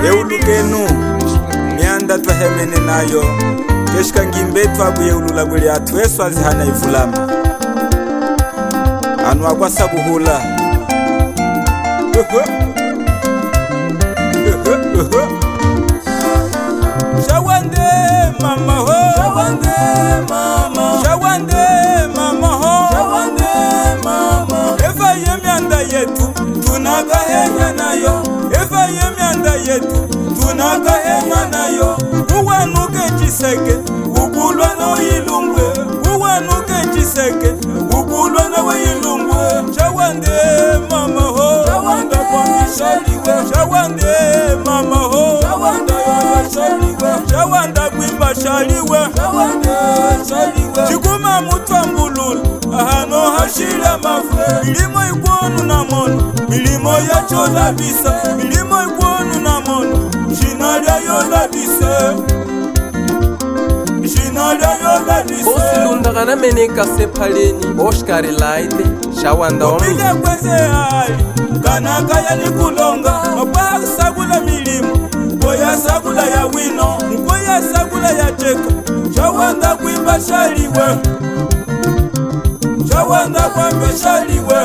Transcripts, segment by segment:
Eulukenu mianda twahemene nayo keshika ngimbe twabuye ulula buli atweso azihana ivulama anu akwasabuhula Shawande mama ho Shawande mama Shawande mama ho Shawande mama Eva yemianda yetu tunagahenya nayo Eva yemianda yetu tunagahenya nayo Uwanuke chiseke ukulwa na ilungwe Uwanuke chiseke ukulwa na ilungwe Shawande mama ho Shawande kwa mishaliwe Shawande mama ho Shawande Shawanda kwimba shaliwe Chikuma mutwa mbulula Ahano hashira mafwe Milimo ikuonu na mono Milimo ya chola bisa Milimo ikuonu na mono Shinalia yola bisa Shinalia yola bisa Osilunda gana meneka sepaleni Oshkari laite Shawanda omu Upige kweze hali Kanaka ya nikulonga Mapaka sagula milimo Mkoya sagula ya wino Mkoya sagula ya cheka Shawanda kwimba shaliwe Shawanda kwimba shaliwe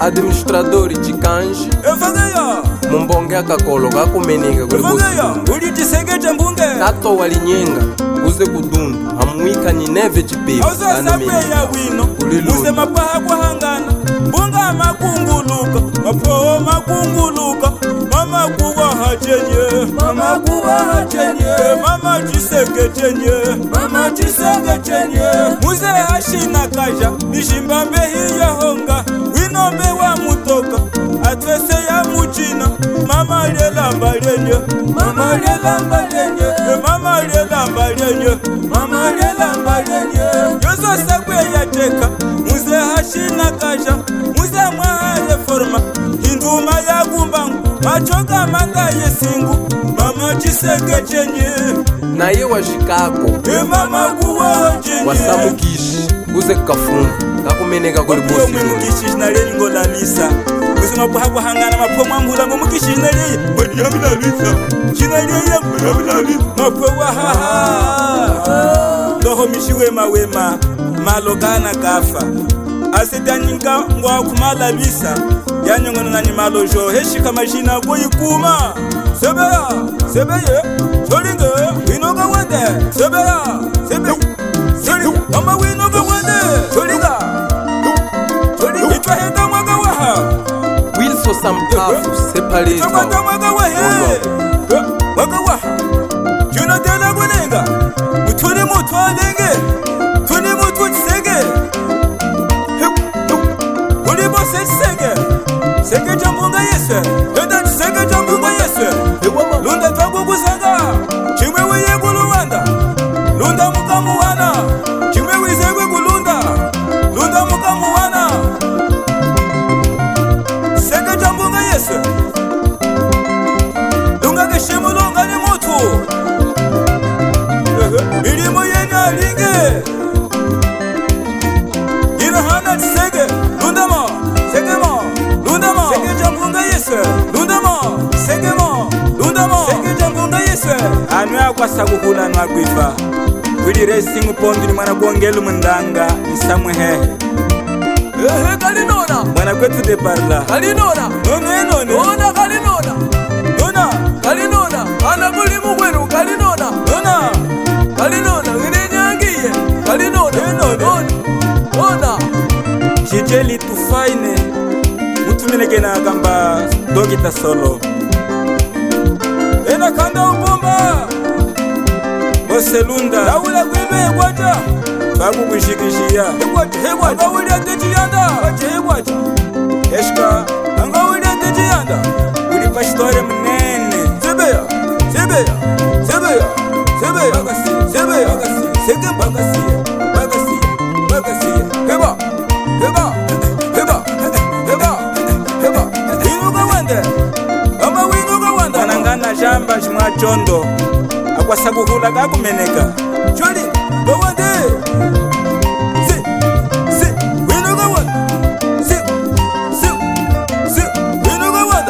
Administradori chikanji Evageya Mumbonge akakolo kakumeneka Evageya Uli chisenge mbunge Kato walinyenga Uze kudundu Hamuika ni neve chipevu Auza sakwe ya wino Uze mapaha kwa hangana Mbunga makunguluka Mapoho makunguluka Mama kuwa hachenye Mama kuwa hachenye Mama chisenge chenye Mama chisenge chenye Muze hashina kaja Nishimbambe hiya honga Winombe wa mutoka Atwese ya mujina Mama lelamba lenye Mama lelamba lenye Mama lelamba lenye Mama lelamba lenye Yozo sakwe ya teka Muze hashina kaja Muze mwahaye forma Hinduma ya gumbangu Machoka manga yesingu Mama chisenge chenye Na ye wajikako Mama kuwa chenye Wasamukishi Uze kafungu Kakumeneka kuli Wapuyo mwimukishi na leli ngola lisa Uze mapuha hangana mapuwa mwamhula mwimukishi na leli Mwadi ya mina lisa China leli ya mina lisa Mapuwa haha Doho mishi wema Malogana kafa Asitanyinka ngwa kumala lisa Yanyongono nani malo jo Heshika majina kuyikuma Sebeya Sebeye Solinge Winoga wende Sebeya Sebeye Solinge Mama winoga wende Solinga Solinga Itwa henda mwaga waha Wilso sampafu sepalezi Itwa mwaga wahe Mwaga waha Juna tela gulenga Utuni mutu alenge Tuni mutu chisege Ulibo sege Sege jambunga yese Eda sege jambunga yese Lunda twagu kusanga Chimwe weye kuluwanda Lunda mukamu wana Chimwe wizegwe kulunda Lunda mukamu wana Sege jambunga yese Lunga kishimu lunga ni mutu Milimo yenya linge Ina hana sege Lunda ma Sege ma Lunda ma Sege jambunga yese Lunda ma Sege ma Lunda ma Sege jambunga yese Anu ya kwa saguhula nwa kuifa Wili resi ngupondi ni mwana kuongelu mndanga Nisamwe hehe kalinona Mwana kwetu de parla Kalinona None Nona kalinona Nona Kalinona Anabulimu kwenu kalinona Nona Kalinona Ngirenyangiye Kalinona Nona Chijeli tufaine Mutuminege na gamba Dogita solo Ena kanda upomba Boselunda Laula kwebe kwaja Fagu kushikishia Hegwaja Angawili atejiyanda Hegwaja Eshka Angawili atejiyanda Ulipa shitore mnene Sebeya Sebeya Sebeya Sebeya Bagasi Sebeya Bagasi Sege bagasi Bagasi Bagasi Heba Heba Heba Heba Heba Winuga wende Amba winuga wende Wanangana jamba shmwa chondo Akwa sabuhula kakumeneka Choli Bawande Winuga wende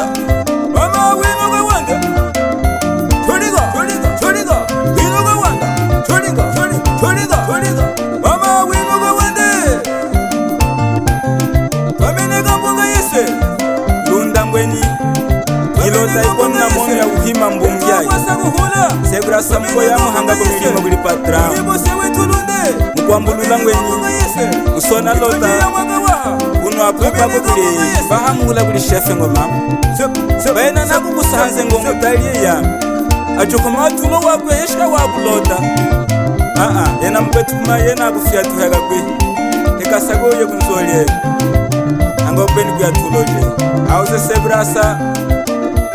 ngweni ilota ikoni na mono ya uhima mbungyai sebra samko ya muhanga kumilima kuli patramu mukwambulula ngweni usona lota uno apupa kukuli bahamula kuli shefe ngoma baina naku kusanze ngomu taliye yami ajokoma tulo wakwe yeshka wakulota yena mpetuma yena kufyatuhaga kwe ekasagoye kunzolye angopeni kuyatuloje auze sebrasa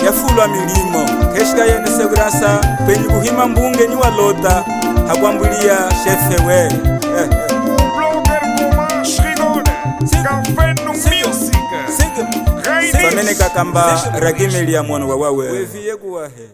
yafulwa milimo keshika yene sebrasa penyi kuhima mbunge ni walota hakwambulia shefe we Blogger Goma Shrigone Kafenu Music famene kakamba ragimelia mwana wawawe weviye kuwahe